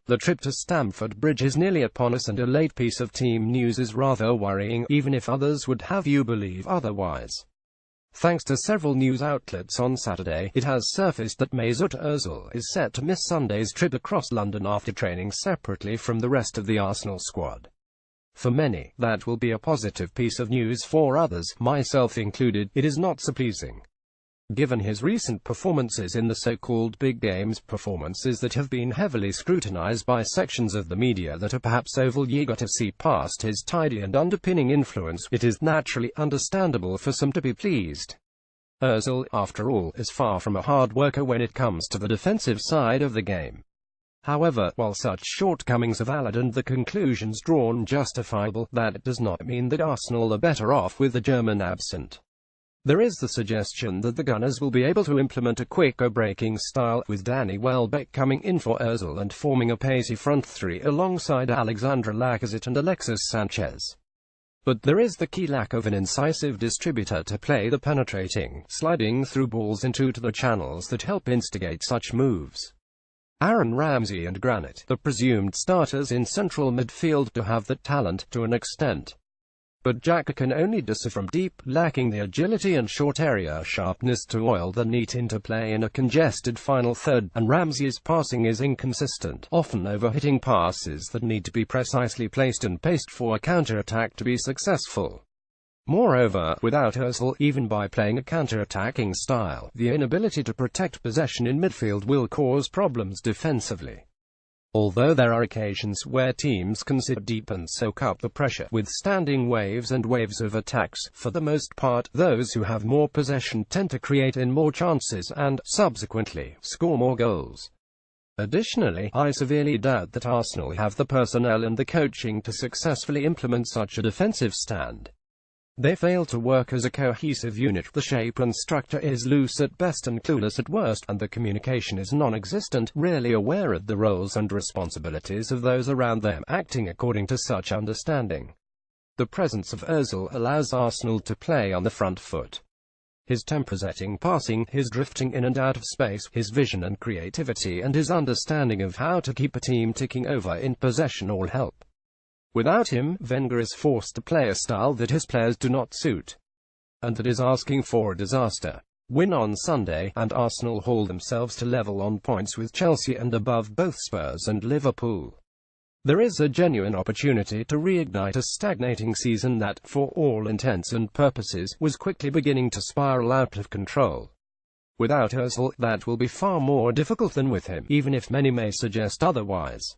The trip to Stamford Bridge is nearly upon us, and a late piece of team news is rather worrying, even if others would have you believe otherwise. Thanks to several news outlets on Saturday, it has surfaced that Mesut Ozil is set to miss Sunday's trip across London after training separately from the rest of the Arsenal squad. For many, that will be a positive piece of news. For others, myself included, it is not so pleasing. Given his recent performances in the so-called big games, performances that have been heavily scrutinized by sections of the media that are perhaps overly eager to see past his tidy and underpinning influence, it is naturally understandable for some to be pleased. Ozil, after all, is far from a hard worker when it comes to the defensive side of the game. However, while such shortcomings are valid and the conclusions drawn justifiable, that does not mean that Arsenal are better off with the German absent. There is the suggestion that the Gunners will be able to implement a quicker breaking style, with Danny Welbeck coming in for Ozil and forming a pacey front three alongside Alexandre Lacazette and Alexis Sanchez. But there is the key lack of an incisive distributor to play the penetrating, sliding through balls into the channels that help instigate such moves. Aaron Ramsey and Granit, the presumed starters in central midfield, do have that talent to an extent. But Xhaka can only dissect from deep, lacking the agility and short area sharpness to oil the neat interplay in a congested final third, and Ramsey's passing is inconsistent, often overhitting passes that need to be precisely placed and paced for a counter-attack to be successful. Moreover, without Ozil, even by playing a counter-attacking style, the inability to protect possession in midfield will cause problems defensively. Although there are occasions where teams can sit deep and soak up the pressure with standing waves and waves of attacks, for the most part, those who have more possession tend to create in more chances and, subsequently, score more goals. Additionally, I severely doubt that Arsenal have the personnel and the coaching to successfully implement such a defensive stand. They fail to work as a cohesive unit, the shape and structure is loose at best and clueless at worst, and the communication is non-existent, rarely aware of the roles and responsibilities of those around them, acting according to such understanding. The presence of Ozil allows Arsenal to play on the front foot. His temper-setting passing, his drifting in and out of space, his vision and creativity, and his understanding of how to keep a team ticking over in possession all help. Without him, Wenger is forced to play a style that his players do not suit, and that is asking for a disaster. Win on Sunday, and Arsenal haul themselves to level on points with Chelsea and above both Spurs and Liverpool. There is a genuine opportunity to reignite a stagnating season that, for all intents and purposes, was quickly beginning to spiral out of control. Without Ozil, that will be far more difficult than with him, even if many may suggest otherwise.